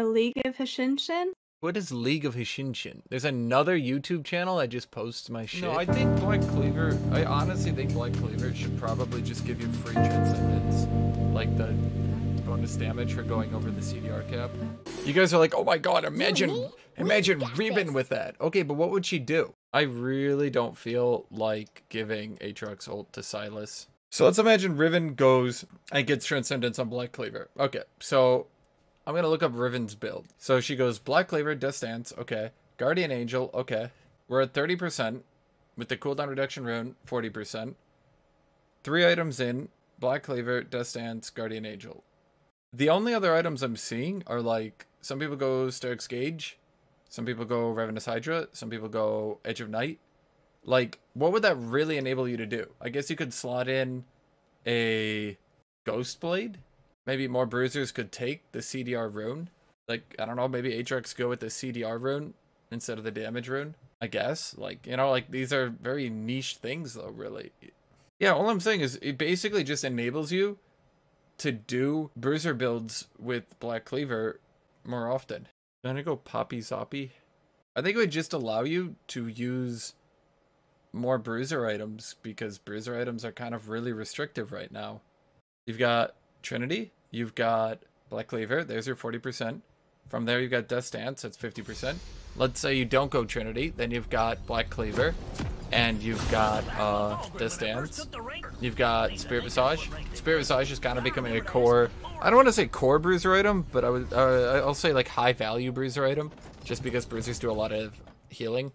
League of Hishinshin. What is League of Hishinshin? There's another YouTube channel that just posts my shit. No, I think Black Cleaver, I honestly think Black Cleaver should probably just give you free transcendence. Like the bonus damage for going over the CDR cap. You guys are like, oh my god, imagine Riven with that. Okay, but what would she do? I really don't feel like giving Aatrox ult to Sylas. So let's imagine Riven goes and gets Transcendence on Black Cleaver. Okay, so I'm going to look up Riven's build. So she goes Black Cleaver, Death Stance, okay. Guardian Angel, okay. We're at 30% with the cooldown reduction rune, 40%. 3 items in, Black Cleaver, Death Stance, Guardian Angel. The only other items I'm seeing are like, some people go Sterix Gauge, some people go Ravenous Hydra, some people go Edge of Night. Like, what would that really enable you to do? I guess you could slot in a Ghost Blade. Maybe more bruisers could take the CDR rune. Like, I don't know, maybe Aatrox go with the CDR rune instead of the damage rune. I guess. Like, you know, like, these are very niche things, though, really. Yeah, all I'm saying is it basically just enables you to do bruiser builds with Black Cleaver more often. Then I go Poppy Zoppy. I think it would just allow you to use more bruiser items because bruiser items are kind of really restrictive right now. You've got Trinity, you've got Black Cleaver, there's your 40%. From there you've got Death Stance, that's 50%. Let's say you don't go Trinity, then you've got Black Cleaver, and you've got Death Stance. You've got Spirit Visage. Spirit Visage is kind of becoming a core, I don't want to say core bruiser item, but I'll say like high value bruiser item, just because bruisers do a lot of healing.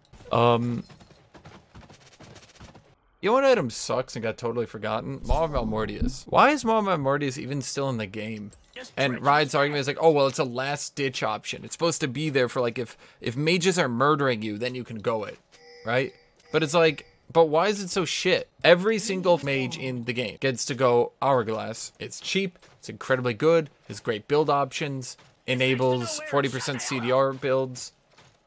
You know what item sucks and got totally forgotten? Maw of Malmortius. Why is Maw of Malmortius even still in the game? And Riot's argument is like, oh, well, it's a last ditch option. It's supposed to be there for like, if mages are murdering you, then you can go it, right? But it's like, but why is it so shit? Every single mage in the game gets to go Hourglass. It's cheap, it's incredibly good, has great build options, enables 40% CDR builds,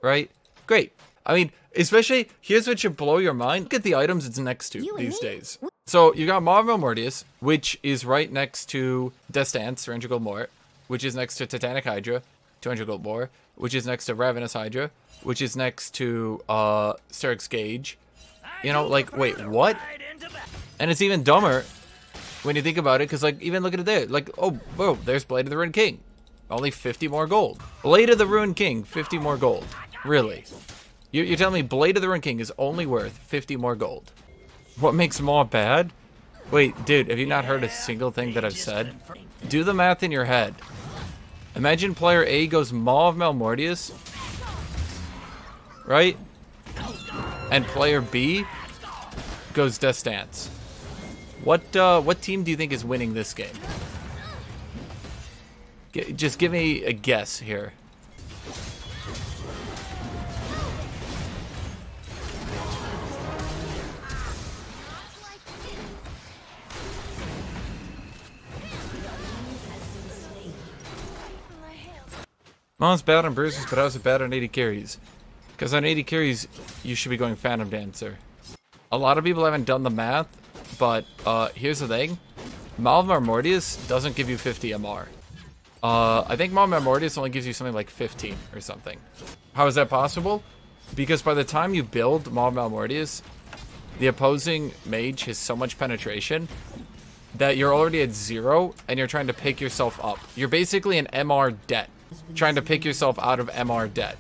right? Great. I mean, especially, here's what should blow your mind. Look at the items it's next to these days. So you got Maw of Malmortius, which is right next to Death Stance, 300 gold more, which is next to Titanic Hydra, 200 gold more, which is next to Ravenous Hydra, which is next to Sterix Gauge. You know, like, wait, what? And it's even dumber when you think about it, because, like, even look at it there. Like, oh, whoa, there's Blade of the Ruined King. Only 50 more gold. Blade of the Ruined King, 50 more gold. Really? You're telling me Blade of the Ruined King is only worth 50 more gold? What makes Maw bad? Wait, dude, have you not heard a single thing that I've said? Do the math in your head. Imagine player A goes Maw of Malmortius, right? And player B goes Death Stance. What team do you think is winning this game? Just give me a guess here. Maw's bad on bruisers, but how's it bad on 80 carries? Because on 80 carries, you should be going Phantom Dancer. A lot of people haven't done the math, but here's the thing. Maw of Malmortius doesn't give you 50 MR. I think Maw of Malmortius only gives you something like 15 or something. How is that possible? Because by the time you build Maw of Malmortius, the opposing mage has so much penetration that you're already at 0 and you're trying to pick yourself up. You're basically in MR debt. Trying to pick yourself out of MR debt.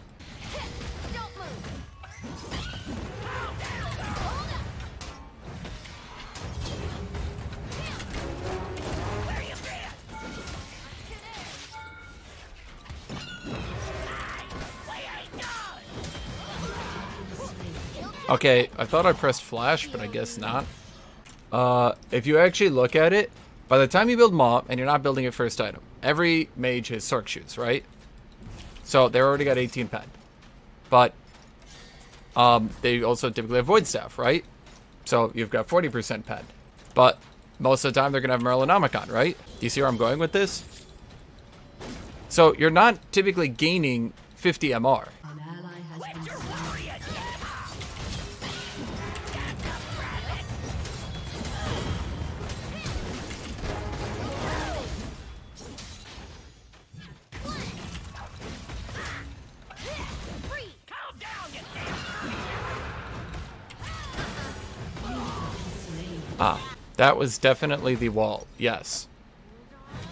Okay, I thought I pressed flash, but I guess not. If you actually look at it, by the time you build Maw, and you're not building your first item, every mage has Sorc Shoots, right? So they already got 18 pen. But they also typically have Void Staff, right? So you've got 40% pen. But most of the time they're going to have Merlinomicon, right? Do you see where I'm going with this? So you're not typically gaining 50 MR. Ah, that was definitely the wall. Yes.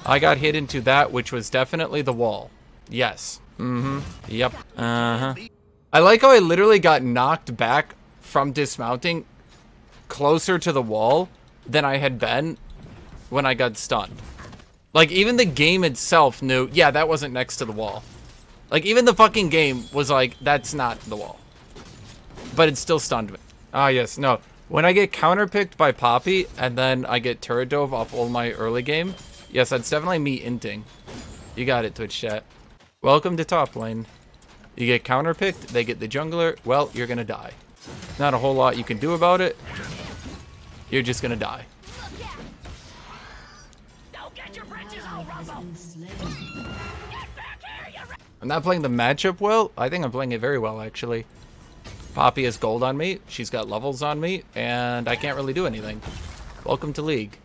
I got hit into that, which was definitely the wall. Yes. Mm-hmm. Yep. Uh-huh. I like how I literally got knocked back from dismounting closer to the wall than I had been when I got stunned. Like, even the game itself knew, yeah, that wasn't next to the wall. Like, even the fucking game was like, that's not the wall. But it still stunned me. Ah, yes, no. When I get counterpicked by Poppy, and then I get turret dove off all my early game, yes, that's definitely me inting. You got it, Twitch chat. Welcome to top lane. You get counterpicked, they get the jungler, well, you're gonna die. Not a whole lot you can do about it. You're just gonna die. I'm not playing the matchup well. I think I'm playing it very well, actually. Poppy has gold on me, she's got levels on me, and I can't really do anything. Welcome to League.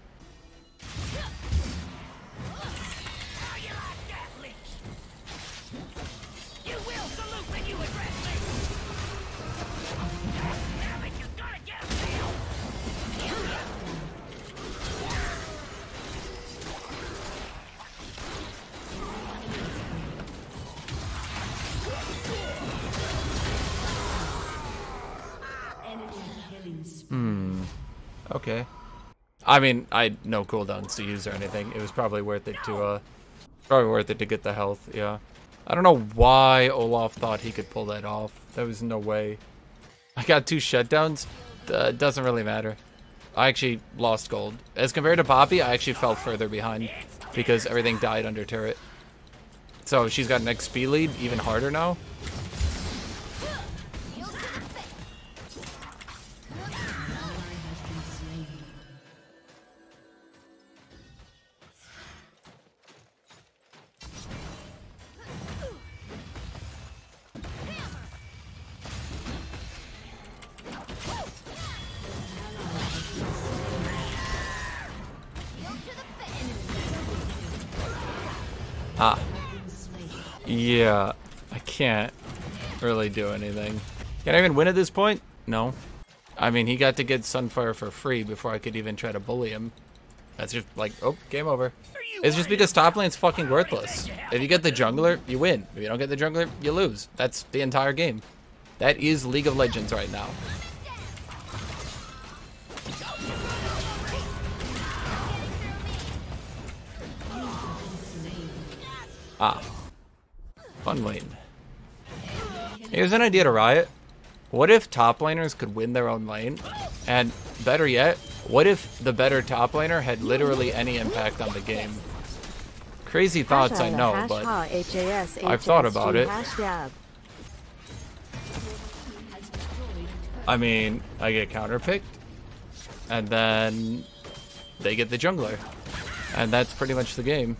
Okay. I mean, I had no cooldowns to use or anything. It was probably worth it to get the health, yeah. I don't know why Olaf thought he could pull that off. There was no way. I got 2 shutdowns. Doesn't really matter. I actually lost gold. As compared to Poppy, I actually fell further behind because everything died under turret. So she's got an XP lead, even harder now. Ah. Yeah, I can't really do anything. Can I even win at this point? No. I mean, he got to get Sunfire for free before I could even try to bully him. That's just like, oh, game over. It's just because top lane's fucking worthless. If you get the jungler, you win. If you don't get the jungler, you lose. That's the entire game. That is League of Legends right now. Ah. Fun lane. Here's an idea to Riot. What if top laners could win their own lane? And better yet, what if the better top laner had literally any impact on the game? Crazy thoughts, I know, but I've thought about it. I mean, I get counterpicked, and then they get the jungler. And that's pretty much the game.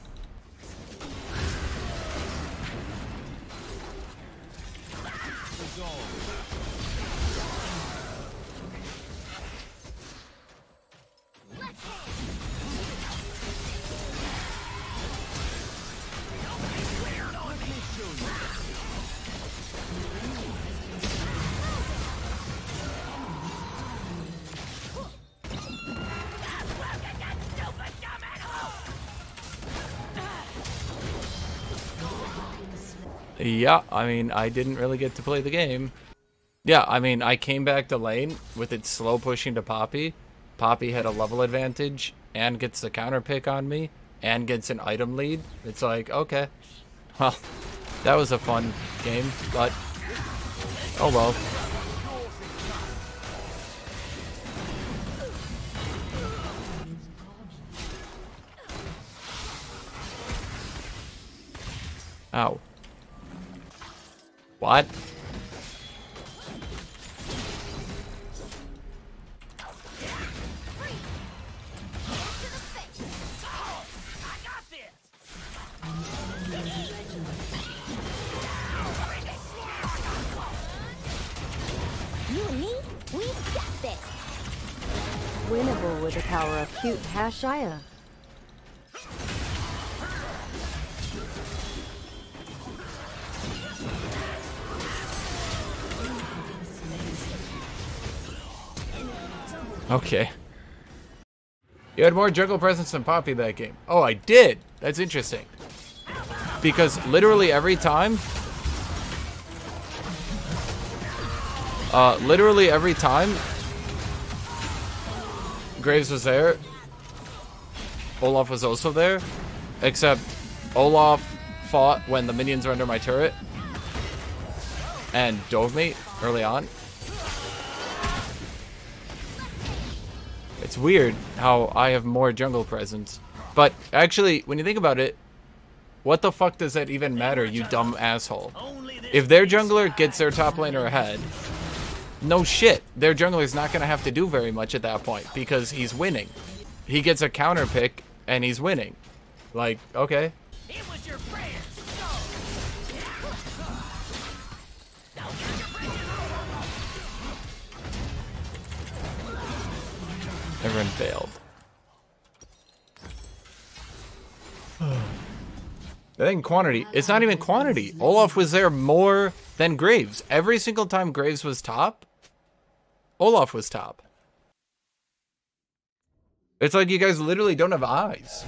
Yeah, I mean, I didn't really get to play the game. Yeah, I mean, I came back to lane with it slow pushing to Poppy. Poppy had a level advantage and gets the counter pick on me and gets an item lead. It's like, okay. Well, that was a fun game, but oh well. Ow. What? You and me, we got this. Winnable with the power of cute Hashaya. Okay. You had more jungle presence than Poppy that game. Oh, I did. That's interesting. Because literally every time... Graves was there. Olaf was also there. Except Olaf fought when the minions were under my turret. And dove me early on. It's weird how I have more jungle presence. But actually, when you think about it, what the fuck does that even matter, you dumb asshole? If their jungler gets their top laner ahead, no shit, their jungler is not going to have to do very much at that point because he's winning. He gets a counter pick and he's winning. Like, okay. It was your prayers. Everyone failed. That ain't quantity. It's not even quantity. Olaf was there more than Graves. Every single time Graves was top, Olaf was top. It's like you guys literally don't have eyes.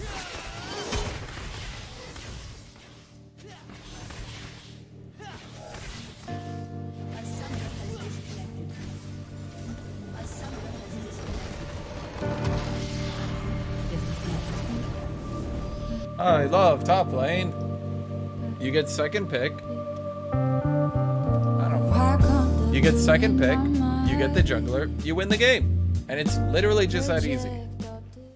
I love top lane. You get second pick. I don't know. You get second pick. You get the jungler. You win the game. And it's literally just that easy.